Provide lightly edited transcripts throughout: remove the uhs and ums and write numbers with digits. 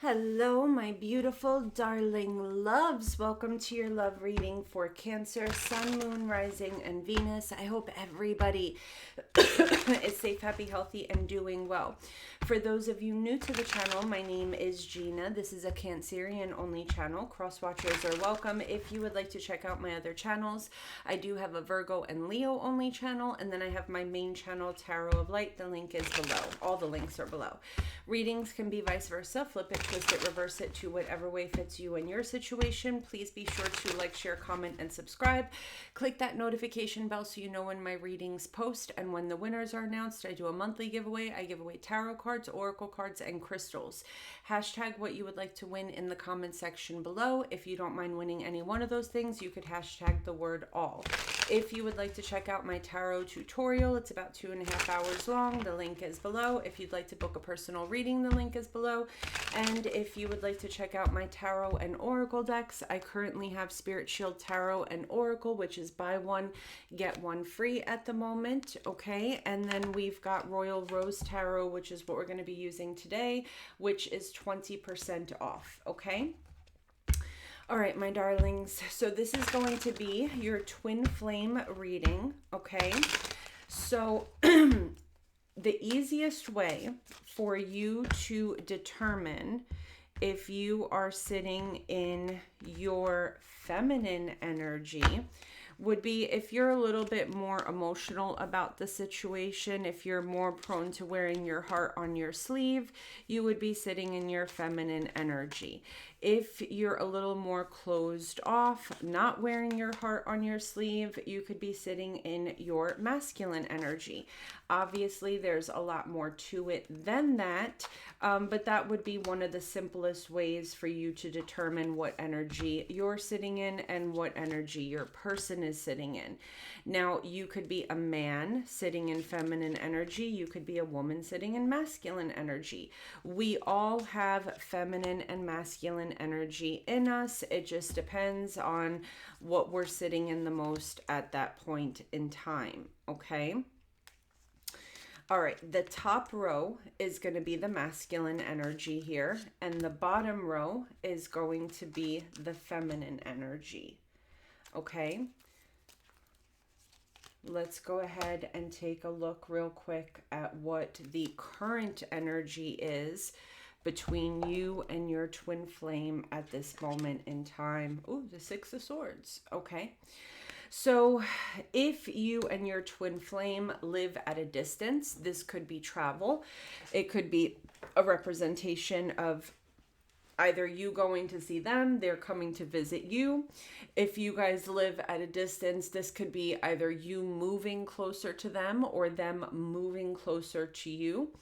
Hello, my beautiful, darling loves. Welcome to your love reading for Cancer, Sun, Moon, Rising, and Venus. I hope everybody is safe, happy, healthy, and doing well. For those of you new to the channel, my name is Gina. This is a Cancerian only channel. Cross watchers are welcome. If you would like to check out my other channels, I do have a Virgo and Leo only channel, and then I have my main channel, Tarot of Light. The link is below. All the links are below. Readings can be vice versa. Flip it, twist it, reverse it to whatever way fits you and your situation. Please be sure to like, share, comment, and subscribe. Click that notification bell so you know when my readings post and when the winners are announced. I do a monthly giveaway. I give away tarot cards, oracle cards, and crystals. Hashtag what you would like to win in the comment section below. If you don't mind winning any one of those things, you could hashtag the word all. If you would like to check out my tarot tutorial, it's about 2.5 hours long. The link is below. If you'd like to book a personal reading, the link is below. And if you would like to check out my tarot and oracle decks, I currently have Spirit Shield Tarot and Oracle, which is buy one, get one free at the moment. Okay. And then we've got Royal Rose Tarot, which is what we're going to be using today, which is 20% off. Okay. All right, my darlings. So this is going to be your twin flame reading, okay? So the easiest way for you to determine if you are sitting in your feminine energy would be if you're a little bit more emotional about the situation, if you're more prone to wearing your heart on your sleeve, you would be sitting in your feminine energy. If you're a little more closed off, not wearing your heart on your sleeve, you could be sitting in your masculine energy. Obviously, there's a lot more to it than that, but that would be one of the simplest ways for you to determine what energy you're sitting in and what energy your person is sitting in. Now, you could be a man sitting in feminine energy. You could be a woman sitting in masculine energy. We all have feminine and masculine energy in us. It just depends on what we're sitting in the most at that point in time, okay? All right, the top row is going to be the masculine energy here, and the bottom row is going to be the feminine energy, okay? Let's go ahead and take a look real quick at what the current energy is between you and your twin flame at this moment in time. Ooh, the Six of Swords. Okay. So if you and your twin flame live at a distance, this could be travel. It could be a representation of either you going to see them, they're coming to visit you. If you guys live at a distance, this could be either you moving closer to them or them moving closer to you.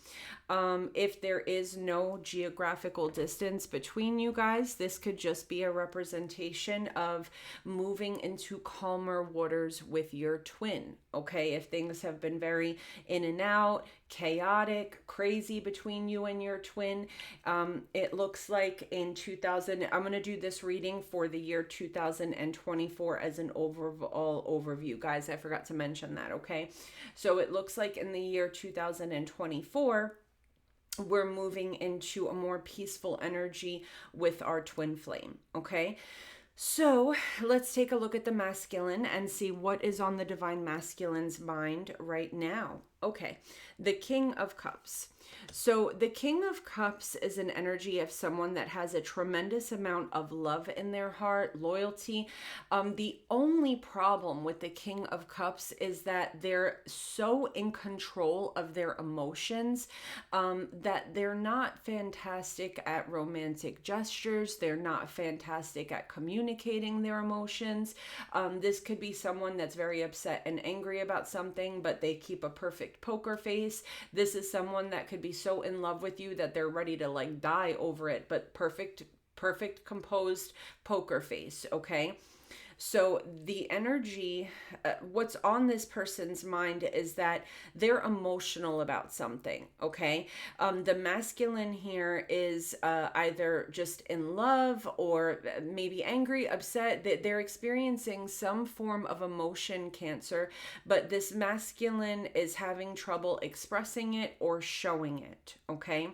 If there is no geographical distance between you guys, this could just be a representation of moving into calmer waters with your twin. Okay, if things have been very in and out, chaotic, crazy between you and your twin, it looks like in 2000, I'm going to do this reading for the year 2024 as an overall overview. Guys, I forgot to mention that, okay? So it looks like in the year 2024, we're moving into a more peaceful energy with our twin flame, okay? So let's take a look at the masculine and see what is on the divine masculine's mind right now. Okay, the King of Cups. So the King of Cups is an energy of someone that has a tremendous amount of love in their heart, loyalty. The only problem with the King of Cups is that they're so in control of their emotions that they're not fantastic at romantic gestures. They're not fantastic at communicating their emotions. This could be someone that's very upset and angry about something, but they keep a perfect poker face. This is someone that could be so in love with you that they're ready to like die over it, but perfect composed poker face, okay? So the energy, what's on this person's mind is that they're emotional about something, okay? The masculine here is either just in love or maybe angry, upset, that they're experiencing some form of emotion, Cancer, but this masculine is having trouble expressing it or showing it, okay?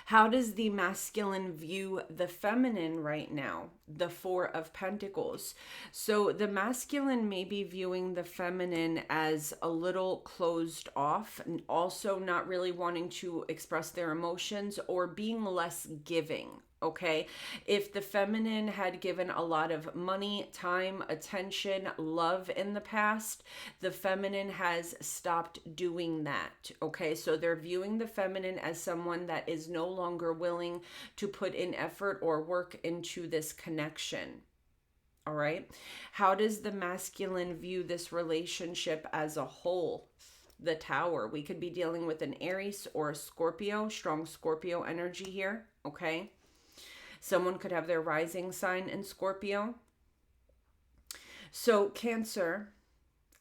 How does the masculine view the feminine right now? The Four of Pentacles. So the masculine may be viewing the feminine as a little closed off, and also not really wanting to express their emotions or being less giving. Okay, if the feminine had given a lot of money, time, attention, love in the past, the feminine has stopped doing that. Okay, so they're viewing the feminine as someone that is no longer willing to put in effort or work into this connection. All right, how does the masculine view this relationship as a whole? The Tower. We could be dealing with an Aries or a Scorpio, strong Scorpio energy here. Okay. Someone could have their rising sign in Scorpio. So Cancer,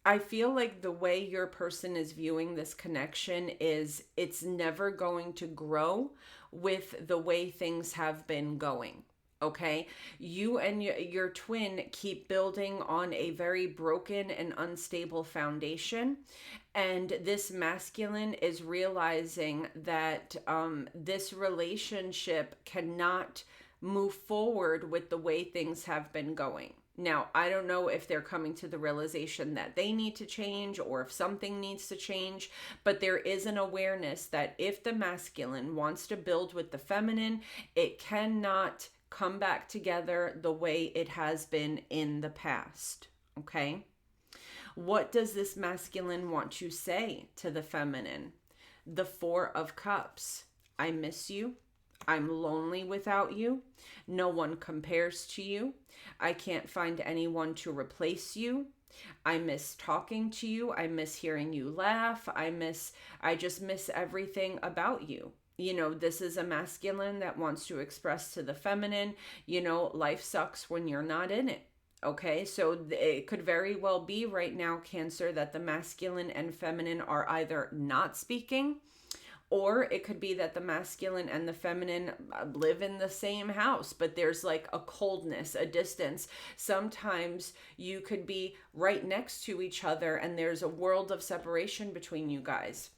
I feel like the way your person is viewing this connection is it's never going to grow with the way things have been going. Okay, you and your twin keep building on a very broken and unstable foundation. And this masculine is realizing that this relationship cannot move forward with the way things have been going. Now, I don't know if they're coming to the realization that they need to change or if something needs to change, but there is an awareness that if the masculine wants to build with the feminine, it cannot come back together the way it has been in the past. Okay? What does this masculine want to say to the feminine? The Four of Cups. I miss you. I'm lonely without you. No one compares to you. I can't find anyone to replace you. I miss talking to you. I miss hearing you laugh. I just miss everything about you. You know, this is a masculine that wants to express to the feminine, you know, life sucks when you're not in it. Okay, so it could very well be right now, Cancer, that the masculine and feminine are either not speaking, or it could be that the masculine and the feminine live in the same house, but there's like a coldness, a distance. Sometimes you could be right next to each other and there's a world of separation between you guys.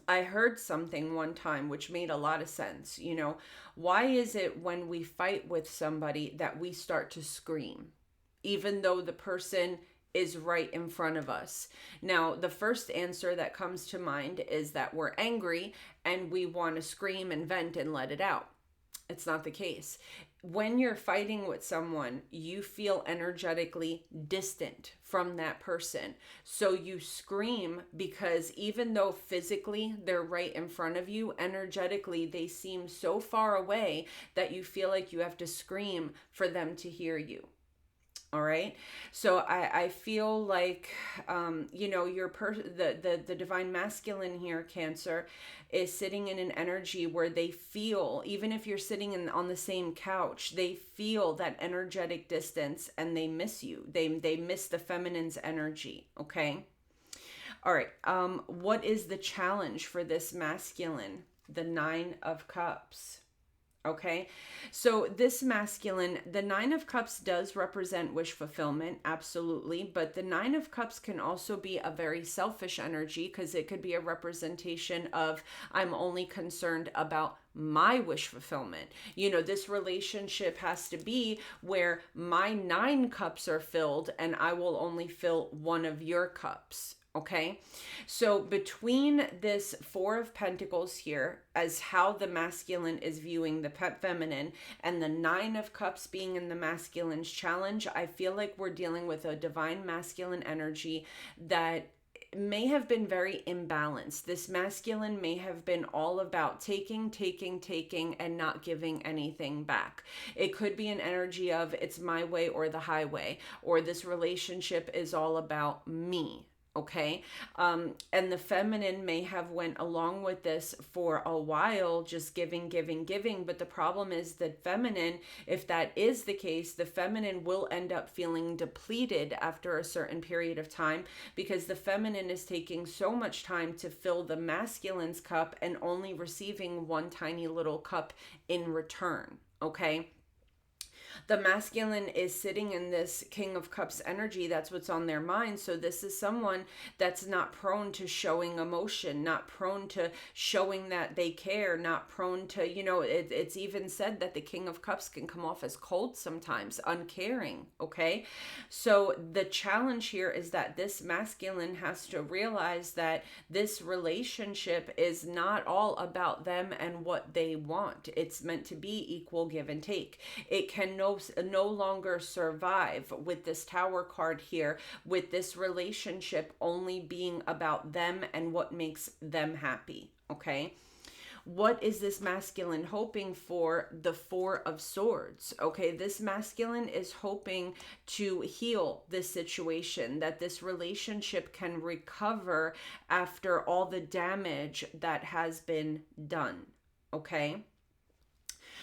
I heard something one time which made a lot of sense. You know, why is it when we fight with somebody that we start to scream, even though the person is right in front of us? Now, the first answer that comes to mind is that we're angry and we want to scream and vent and let it out. It's not the case. When you're fighting with someone, you feel energetically distant from that person. So you scream because even though physically they're right in front of you, energetically they seem so far away that you feel like you have to scream for them to hear you. All right. So I feel like, you know, the divine masculine here, Cancer, is sitting in an energy where they feel, even if you're sitting on the same couch, they feel that energetic distance and they miss you. They miss the feminine's energy. Okay. All right. What is the challenge for this masculine? The Nine of Cups. Okay, so this masculine, the Nine of Cups does represent wish fulfillment, absolutely. But the Nine of Cups can also be a very selfish energy because it could be a representation of I'm only concerned about my wish fulfillment. You know, this relationship has to be where my 9 cups are filled and I will only fill one of your cups. Okay, so between this Four of Pentacles here as how the masculine is viewing the feminine and the Nine of Cups being in the masculine's challenge, I feel like we're dealing with a divine masculine energy that may have been very imbalanced. This masculine may have been all about taking, and not giving anything back. It could be an energy of it's my way or the highway, or this relationship is all about me. Okay. And the feminine may have went along with this for a while, just giving. But the problem is that feminine, if that is the case, the feminine will end up feeling depleted after a certain period of time because the feminine is taking so much time to fill the masculine's cup and only receiving one tiny little cup in return. Okay. The masculine is sitting in this King of Cups energy. That's what's on their mind. So this is someone that's not prone to showing emotion, not prone to showing that they care, not prone to, it's even said that the King of Cups can come off as cold sometimes, uncaring, okay? So the challenge here is that this masculine has to realize that this relationship is not all about them and what they want. It's meant to be equal give and take. It can no longer survive with this Tower card here, with this relationship only being about them and what makes them happy, okay? What is this masculine hoping for? The Four of Swords. Okay, this masculine is hoping to heal this situation, that this relationship can recover after all the damage that has been done. Okay.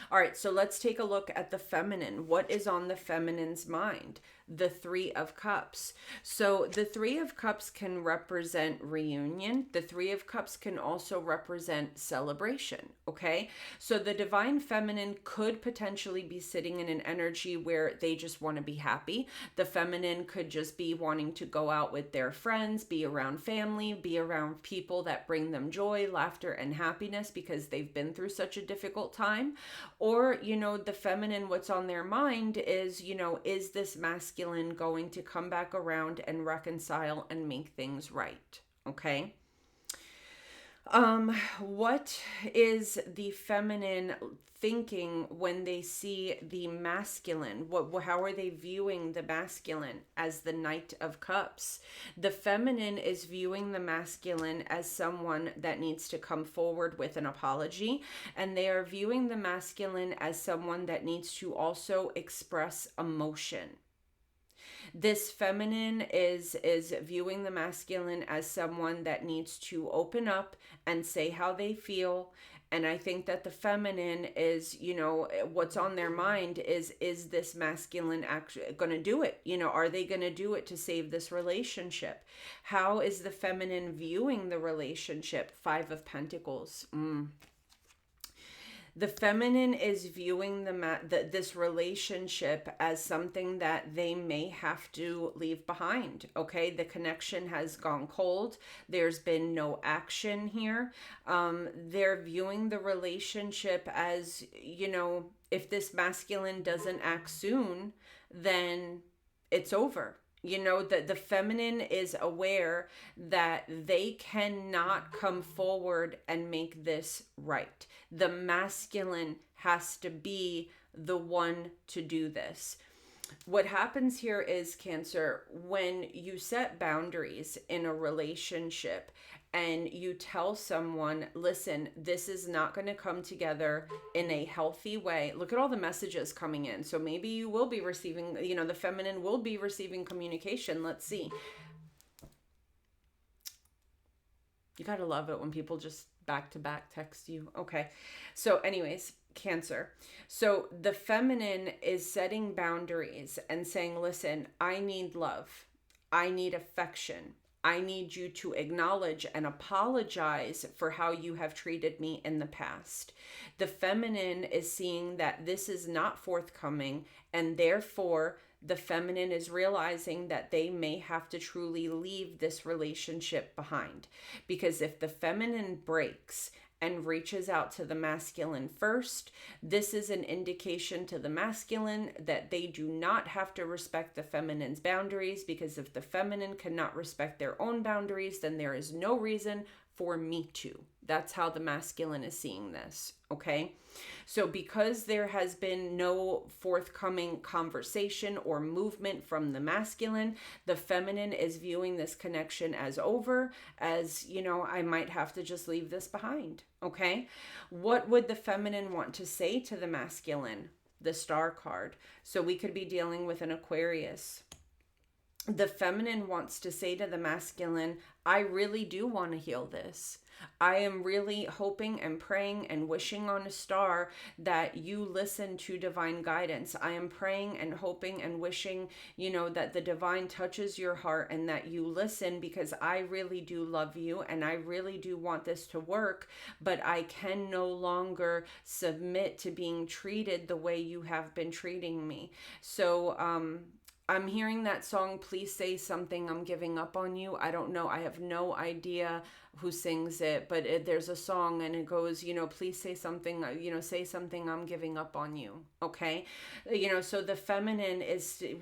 All right, so let's take a look at the feminine. What is on the feminine's mind? The Three of Cups. So the Three of Cups can represent reunion. The Three of Cups can also represent celebration, okay? So the divine feminine could potentially be sitting in an energy where they just want to be happy. The feminine could just be wanting to go out with their friends, be around family, be around people that bring them joy, laughter, and happiness because they've been through such a difficult time. Or, the feminine, what's on their mind is, is this masculine going to come back around and reconcile and make things right? Okay. What is the feminine thinking when they see the masculine? How are they viewing the masculine? As the Knight of Cups. The feminine is viewing the masculine as someone that needs to come forward with an apology, and they are viewing the masculine as someone that needs to also express emotion. This feminine is viewing the masculine as someone that needs to open up and say how they feel. And I think that the feminine is, what's on their mind is this masculine actually going to do it? Are they going to do it to save this relationship? How is the feminine viewing the relationship? Five of Pentacles. The feminine is viewing this relationship as something that they may have to leave behind. Okay, the connection has gone cold. There's been no action here. They're viewing the relationship as, if this masculine doesn't act soon, then it's over. That the feminine is aware that they cannot come forward and make this right. The masculine has to be the one to do this. What happens here is, Cancer, when you set boundaries in a relationship and you tell someone, listen, this is not going to come together in a healthy way. Look at all the messages coming in. So maybe you will be receiving, the feminine will be receiving communication. Let's see. You got to love it when people just back to back text you. Okay. So anyways, Cancer. So the feminine is setting boundaries and saying, listen, I need love. I need affection. I need you to acknowledge and apologize for how you have treated me in the past. The feminine is seeing that this is not forthcoming, and therefore the feminine is realizing that they may have to truly leave this relationship behind. Because if the feminine breaks and reaches out to the masculine first, this is an indication to the masculine that they do not have to respect the feminine's boundaries, because if the feminine cannot respect their own boundaries, then there is no reason for me to. That's how the masculine is seeing this, okay? So because there has been no forthcoming conversation or movement from the masculine, the feminine is viewing this connection as over, as, I might have to just leave this behind, okay? What would the feminine want to say to the masculine? The Star card. So we could be dealing with an Aquarius. The feminine wants to say to the masculine, I really do want to heal this. I am really hoping and praying and wishing on a star that you listen to divine guidance. I am praying and hoping and wishing, that the divine touches your heart and that you listen, because I really do love you and I really do want this to work, but I can no longer submit to being treated the way you have been treating me. So, I'm hearing that song, Please Say Something, I'm Giving Up on You. I don't know. I have no idea who sings it, but there's a song and it goes, please say something, say something, I'm giving up on you. Okay. So the feminine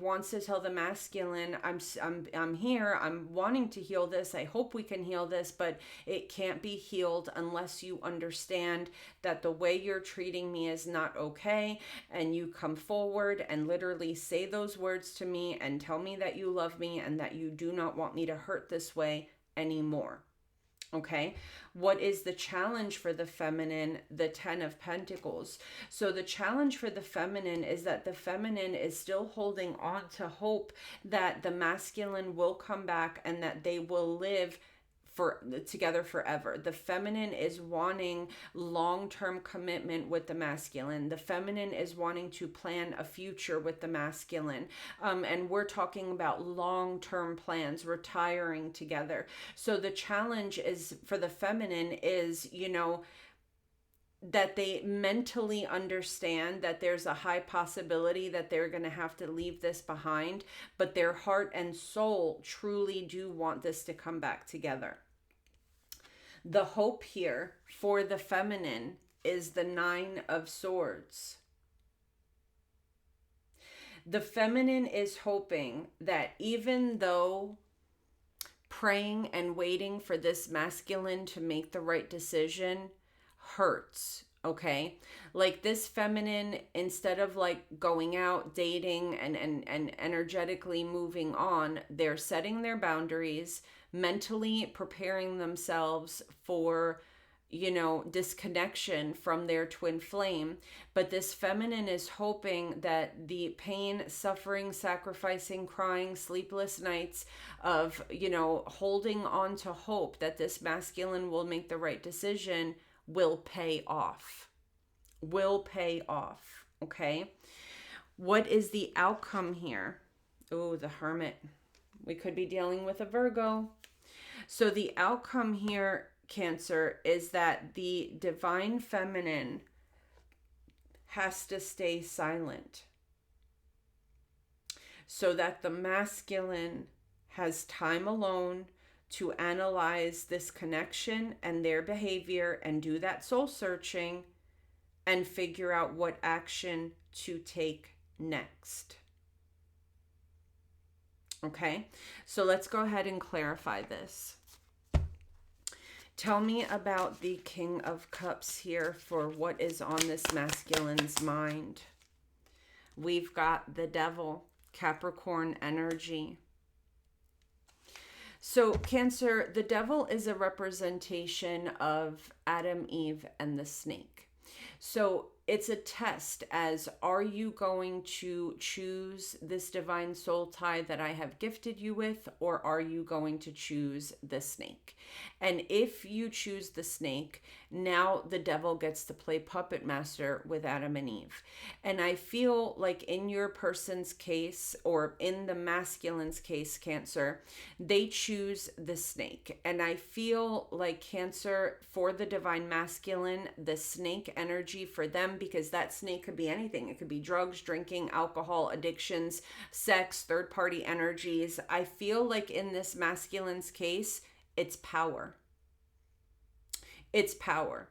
wants to tell the masculine, I'm here. I'm wanting to heal this. I hope we can heal this, but it can't be healed unless you understand that the way you're treating me is not okay. And you come forward and literally say those words to me and tell me that you love me and that you do not want me to hurt this way anymore. Okay, what is the challenge for the feminine? The 10 of Pentacles. So the challenge for the feminine is that the feminine is still holding on to hope that the masculine will come back and that they will live together forever. The feminine is wanting long-term commitment with the masculine. The feminine is wanting to plan a future with the masculine. And we're talking about long-term plans, retiring together. So the challenge is for the feminine is, that they mentally understand that there's a high possibility that they're going to have to leave this behind, but their heart and soul truly do want this to come back together. The hope here for the feminine is the 9 of Swords. The feminine is hoping that even though praying and waiting for this masculine to make the right decision hurts, okay? Like this feminine, instead of like going out, dating and energetically moving on, they're setting their boundaries, mentally preparing themselves for, disconnection from their twin flame. But this feminine is hoping that the pain, suffering, sacrificing, crying, sleepless nights of, holding on to hope that this masculine will make the right decision will pay off. Okay? What is the outcome here? Oh, the Hermit. We could be dealing with a Virgo. So the outcome here, Cancer, is that the divine feminine has to stay silent so that the masculine has time alone to analyze this connection and their behavior and do that soul searching and figure out what action to take next. Okay, so let's go ahead and clarify this. Tell me about the King of Cups here for what is on this masculine's mind. We've got the Devil, Capricorn energy. So Cancer, the Devil is a representation of Adam, Eve, and the snake. So it's a test as, are you going to choose this divine soul tie that I have gifted you with, or are you going to choose the snake? And if you choose the snake, now the devil gets to play puppet master with Adam and Eve. And I feel like in your person's case, or in the masculine's case, Cancer, they choose the snake. And I feel like Cancer, for the divine masculine, the snake energy for them, because that snake could be anything. It could be drugs, drinking, alcohol, addictions, sex, third-party energies. I feel like in this masculine's case, it's power. It's power.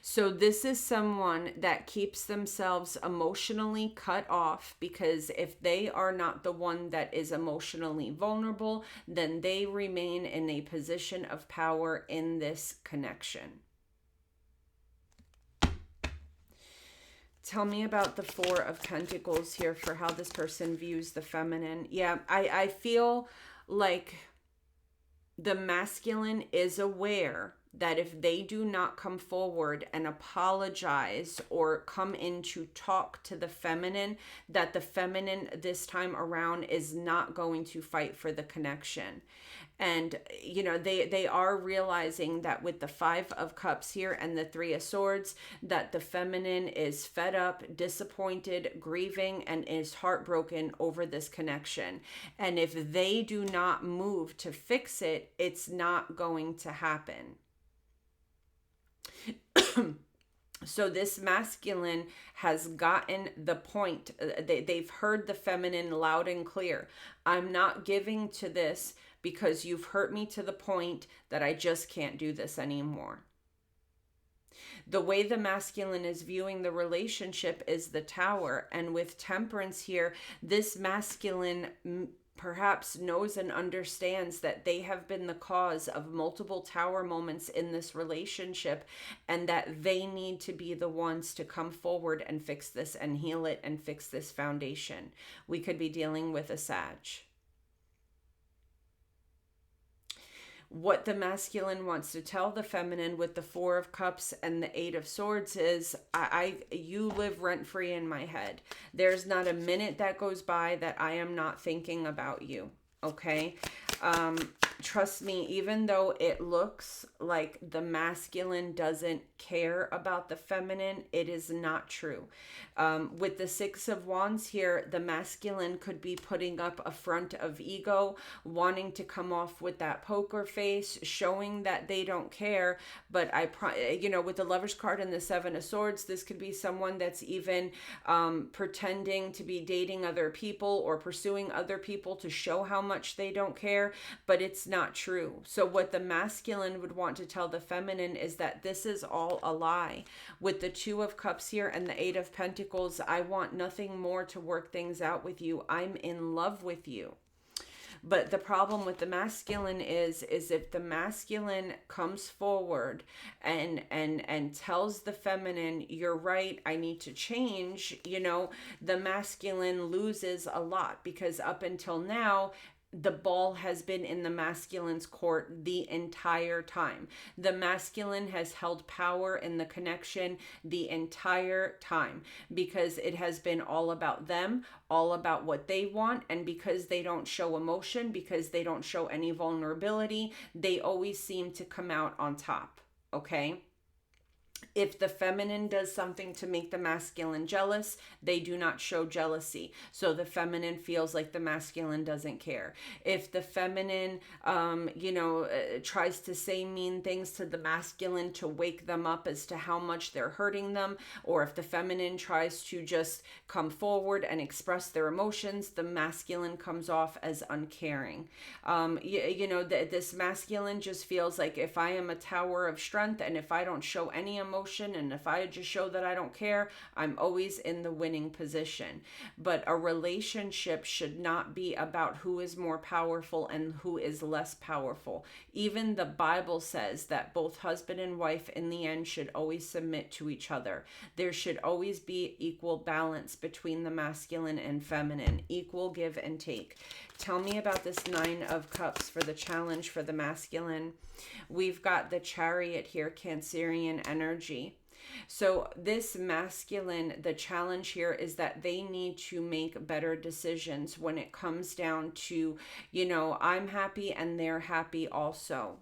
So this is someone that keeps themselves emotionally cut off, because if they are not the one that is emotionally vulnerable, then they remain in a position of power in this connection. Tell me about the Four of Pentacles here for how this person views the feminine. Yeah, I feel like the masculine is aware that if they do not come forward and apologize or come in to talk to the feminine, that the feminine this time around is not going to fight for the connection. And they are realizing that with the 5 of Cups here and the 3 of Swords, that the feminine is fed up, disappointed, grieving, and is heartbroken over this connection. And if they do not move to fix it, it's not going to happen. So this masculine has gotten the point. They've heard the feminine loud and clear. I'm not giving to this because you've hurt me to the point that I just can't do this anymore. The way the masculine is viewing the relationship is the Tower. And with Temperance here, this masculine perhaps knows and understands that they have been the cause of multiple Tower moments in this relationship, and that they need to be the ones to come forward and fix this and heal it and fix this foundation. We could be dealing with a Sag. What the masculine wants to tell the feminine with the 4 of Cups and the 8 of Swords is, you live rent-free in my head. There's not a minute that goes by that I am not thinking about you. Okay? Trust me, even though it looks like the masculine doesn't care about the feminine, it is not true. With the 6 of Wands here, the masculine could be putting up a front of ego, wanting to come off with that poker face, showing that they don't care. But with the Lover's card and the 7 of Swords, this could be someone that's even pretending to be dating other people or pursuing other people to show how much they don't care, but it's not true. So what the masculine would want to tell the feminine is that this is all a lie. With the 2 of Cups here and the 8 of Pentacles, I want nothing more to work things out with you. I'm in love with you. But the problem with the masculine is if the masculine comes forward and tells the feminine, you're right, I need to change, the masculine loses a lot, because up until now, the ball has been in the masculine's court the entire time. The masculine has held power in the connection the entire time, because it has been all about them, all about what they want. And because they don't show emotion, because they don't show any vulnerability, they always seem to come out on top. Okay? If the feminine does something to make the masculine jealous, they do not show jealousy. So the feminine feels like the masculine doesn't care. If the feminine, tries to say mean things to the masculine to wake them up as to how much they're hurting them, or if the feminine tries to just come forward and express their emotions, the masculine comes off as uncaring. This masculine just feels like, if I am a tower of strength and if I don't show any emotion and if I just show that I don't care, I'm always in the winning position. But a relationship should not be about who is more powerful and who is less powerful. Even the Bible says that both husband and wife in the end should always submit to each other. There should always be equal balance between the masculine and feminine, equal give and take. Tell me about this 9 of Cups for the challenge for the masculine. We've got the Chariot here, Cancerian energy. So this masculine, the challenge here is that they need to make better decisions when it comes down to, I'm happy and they're happy also.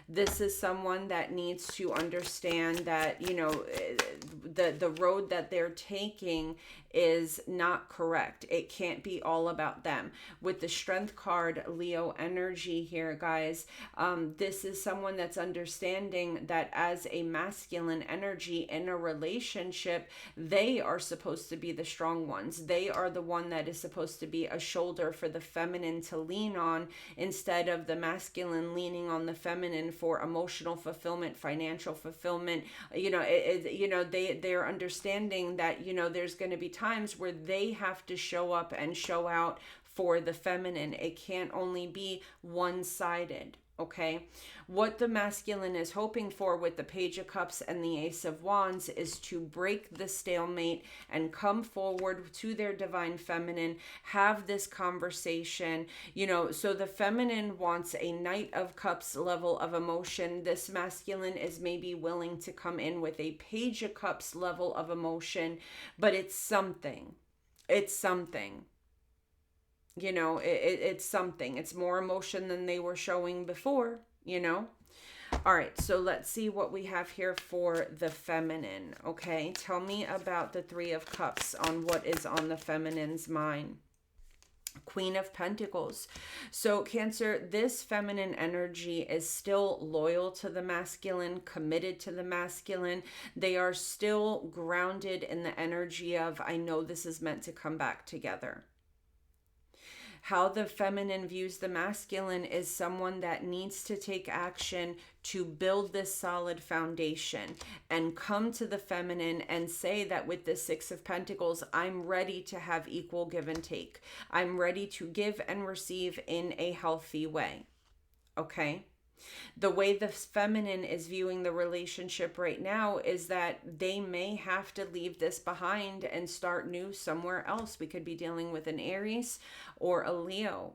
This is someone that needs to understand that, the road that they're taking is not correct. It can't be all about them. With the Strength card, Leo energy here, guys, this is someone that's understanding that as a masculine energy in a relationship, they are supposed to be the strong ones. They are the one that is supposed to be a shoulder for the feminine to lean on, instead of the masculine leaning on the feminine for emotional fulfillment, financial fulfillment. They're understanding that, there's going to be times where they have to show up and show out for the feminine. It can't only be one-sided. Okay, what the masculine is hoping for with the Page of Cups and the Ace of Wands is to break the stalemate and come forward to their divine feminine, have this conversation, so the feminine wants a Knight of Cups level of emotion. This masculine is maybe willing to come in with a Page of Cups level of emotion, but it's something. It's something. It's something. It's more emotion than they were showing before. All right, so let's see what we have here for the feminine. Okay, tell me about the Three of Cups on what is on the feminine's mind. Queen of Pentacles. So Cancer, this feminine energy is still loyal to the masculine, committed to the masculine. They are still grounded in the energy of, I know this is meant to come back together. How the feminine views the masculine is someone that needs to take action to build this solid foundation, and come to the feminine and say that with the Six of Pentacles, I'm ready to have equal give and take. I'm ready to give and receive in a healthy way. Okay? The way the feminine is viewing the relationship right now is that they may have to leave this behind and start new somewhere else. We could be dealing with an Aries or a Leo.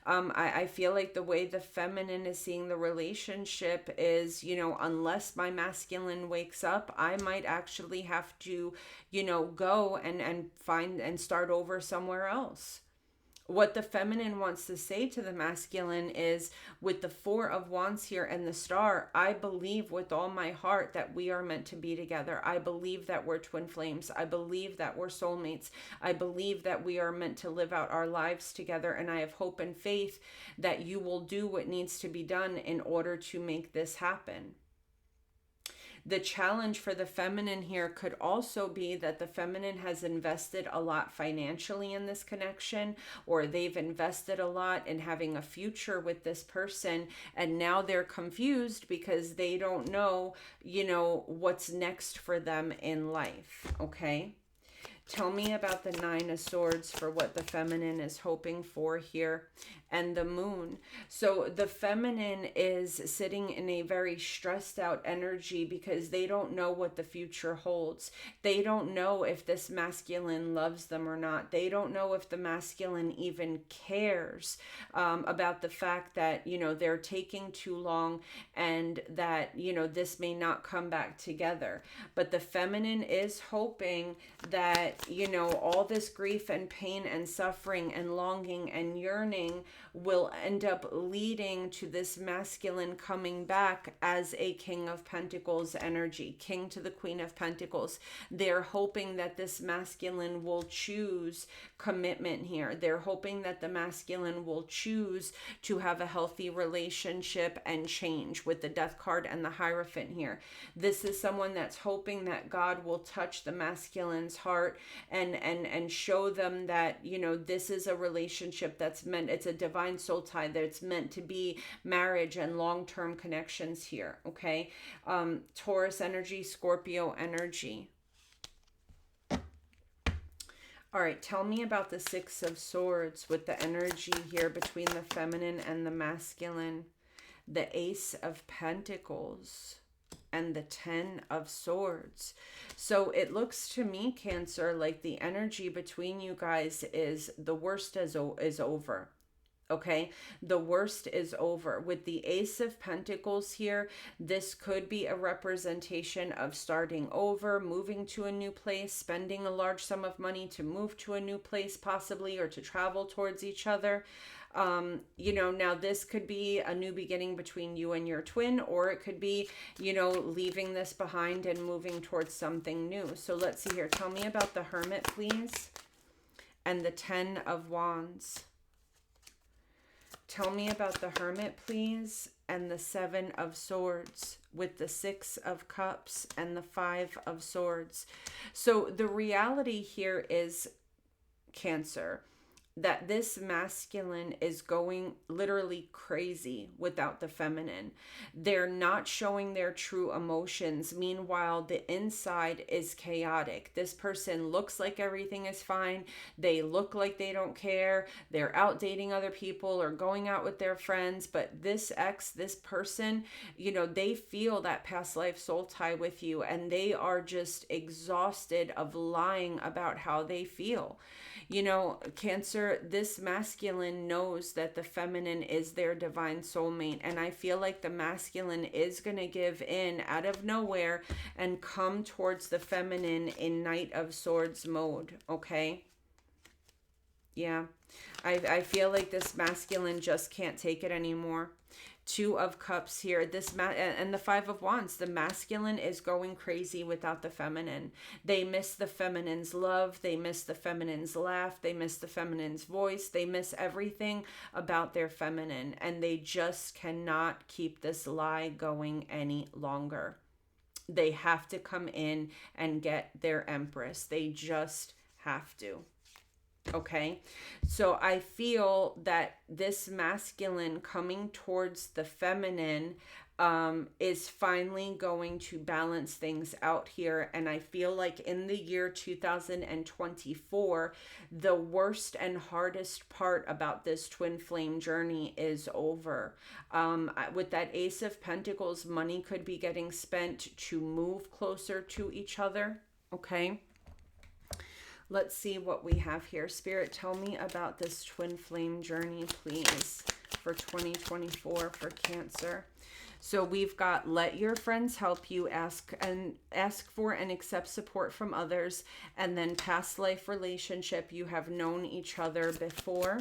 I feel like the way the feminine is seeing the relationship is, unless my masculine wakes up, I might actually have to, go and find and start over somewhere else. What the feminine wants to say to the masculine is, with the Four of Wands here and the Star, I believe with all my heart that we are meant to be together. I believe that we're twin flames. I believe that we're soulmates. I believe that we are meant to live out our lives together. And I have hope and faith that you will do what needs to be done in order to make this happen. The challenge for the feminine here could also be that the feminine has invested a lot financially in this connection, or they've invested a lot in having a future with this person, and now they're confused because they don't know, what's next for them in life. Okay? Tell me about the Nine of Swords for what the feminine is hoping for here, and the Moon. So the feminine is sitting in a very stressed out energy because they don't know what the future holds. They don't know if this masculine loves them or not. They don't know if the masculine even cares about the fact that, they're taking too long, and that, this may not come back together. But the feminine is hoping that, all this grief and pain and suffering and longing and yearning will end up leading to this masculine coming back as a King of Pentacles energy, King to the Queen of Pentacles. They're hoping that this masculine will choose commitment here. They're hoping that the masculine will choose to have a healthy relationship and change, with the Death card and the Hierophant here. This is someone that's hoping that God will touch the masculine's heart and show them that, this is a relationship that's meant, it's a divine soul tie, that it's meant to be marriage and long-term connections here. Okay? Taurus energy, Scorpio energy. All right, tell me about the Six of Swords with the energy here between the feminine and the masculine. The Ace of Pentacles and the Ten of Swords. So it looks to me, Cancer, like the energy between you guys is the worst is over. Okay, the worst is over. With the Ace of Pentacles here, this could be a representation of starting over, moving to a new place, spending a large sum of money to move to a new place possibly, or to travel towards each other. Now this could be a new beginning between you and your twin, or it could be, leaving this behind and moving towards something new. So let's see here. Tell me about the Hermit, please, and the Ten of Wands. Tell me about the Hermit, please, and the Seven of Swords with the Six of Cups and the Five of Swords. So the reality here is, Cancer, that this masculine is going literally crazy without the feminine. They're not showing their true emotions. Meanwhile, the inside is chaotic. This person looks like everything is fine. They look like they don't care. They're out dating other people or going out with their friends. But this this person, they feel that past life soul tie with you, and they are just exhausted of lying about how they feel. Cancer, this masculine knows that the feminine is their divine soulmate. And I feel like the masculine is going to give in out of nowhere and come towards the feminine in Knight of Swords mode. Okay. Yeah. I feel like this masculine just can't take it anymore. Two of Cups here, and the Five of Wands. The masculine is going crazy without the feminine. They miss the feminine's love. They miss the feminine's laugh. They miss the feminine's voice. They miss everything about their feminine, and they just cannot keep this lie going any longer. They have to come in and get their Empress. They just have to. Okay, so I feel that this masculine coming towards the feminine is finally going to balance things out here. And I feel like in the year 2024, the worst and hardest part about this twin flame journey is over. With that Ace of Pentacles, money could be getting spent to move closer to each other. Okay. Let's see what we have here. Spirit, tell me about this twin flame journey, please, for 2024 for Cancer. So we've got let your friends help you, ask for and accept support from others, and then past life relationship, you have known each other before.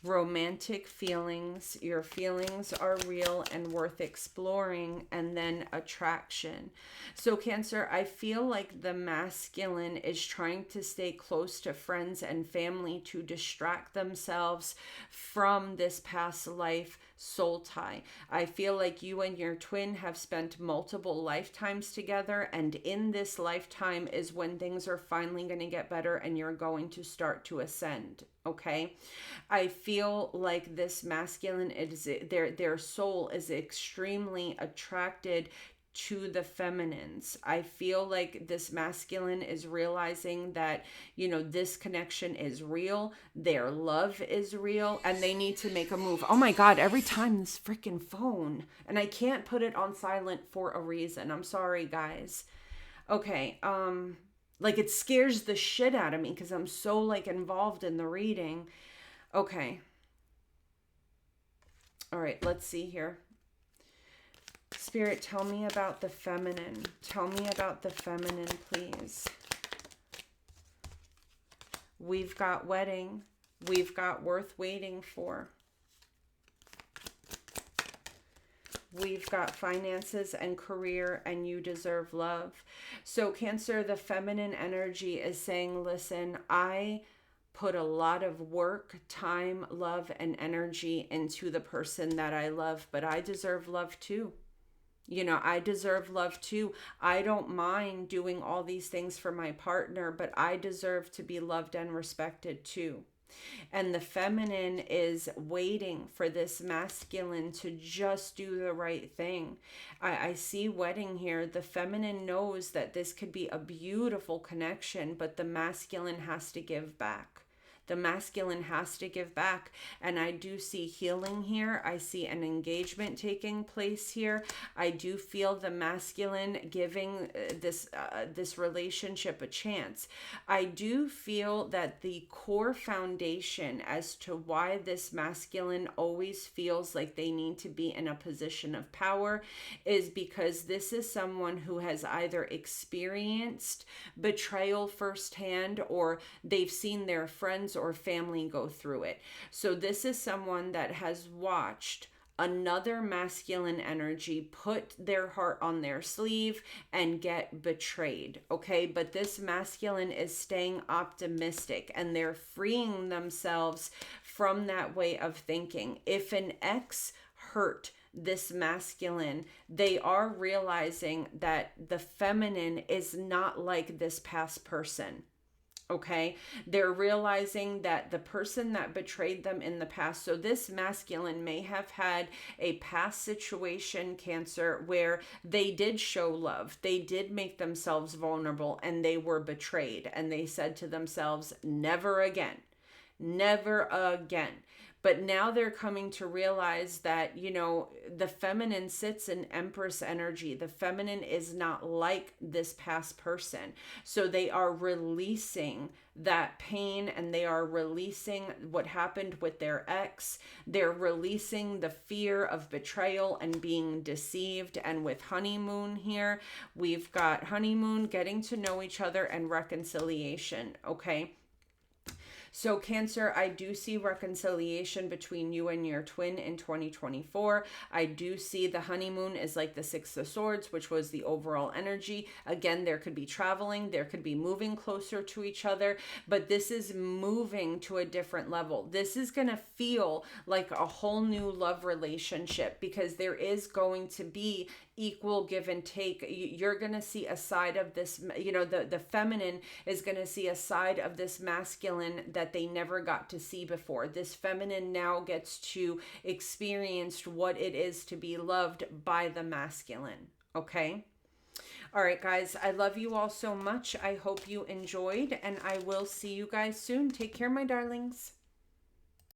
Romantic feelings, your feelings are real and worth exploring, and then attraction. So Cancer, I feel like the masculine is trying to stay close to friends and family to distract themselves from this past life soul tie. I feel like you and your twin have spent multiple lifetimes together, and in this lifetime is when things are finally going to get better and you're going to start to ascend. Okay, I feel like this masculine is their soul is extremely attracted to the feminines. I feel like this masculine is realizing that, this connection is real, their love is real, and they need to make a move. Oh my God, every time this freaking phone, and I can't put it on silent for a reason. I'm sorry, guys. Okay, like it scares the shit out of me because I'm so involved in the reading. Okay. All right, let's see here. Spirit, tell me about the feminine. Tell me about the feminine, please. We've got wedding. We've got worth waiting for. We've got finances and career, and you deserve love. So Cancer, the feminine energy is saying, listen, I put a lot of work, time, love, and energy into the person that I love, but I deserve love too. I deserve love too. I don't mind doing all these things for my partner, but I deserve to be loved and respected too. And the feminine is waiting for this masculine to just do the right thing. I see wedding here. The feminine knows that this could be a beautiful connection, but the masculine has to give back. The masculine has to give back. And I do see healing here. I see an engagement taking place here. I do feel the masculine giving this relationship a chance. I do feel that the core foundation as to why this masculine always feels like they need to be in a position of power is because this is someone who has either experienced betrayal firsthand, or they've seen their friends or family go through it. So this is someone that has watched another masculine energy put their heart on their sleeve and get betrayed. Okay, but this masculine is staying optimistic, and they're freeing themselves from that way of thinking. If an ex hurt this masculine, they are realizing that the feminine is not like this past person. Okay, they're realizing that the person that betrayed them in the past, so this masculine may have had a past situation, Cancer, where they did show love, they did make themselves vulnerable, and they were betrayed, and they said to themselves, never again, never again. But now they're coming to realize that, you know, the feminine sits in Empress energy. The feminine is not like this past person. So they are releasing that pain, and they are releasing what happened with their ex. They're releasing the fear of betrayal and being deceived. And with honeymoon here, we've got honeymoon, getting to know each other, and reconciliation. Okay. So Cancer, I do see reconciliation between you and your twin in 2024. I do see the honeymoon is like the Six of Swords, which was the overall energy. Again, there could be traveling, there could be moving closer to each other, but this is moving to a different level. This is going to feel like a whole new love relationship, because there is going to be equal give and take. You're going to see a side of this, you know, the feminine is going to see a side of this masculine that they never got to see before. This feminine now gets to experience what it is to be loved by the masculine. Okay. All right, guys, I love you all so much. I hope you enjoyed, and I will see you guys soon. Take care, my darlings.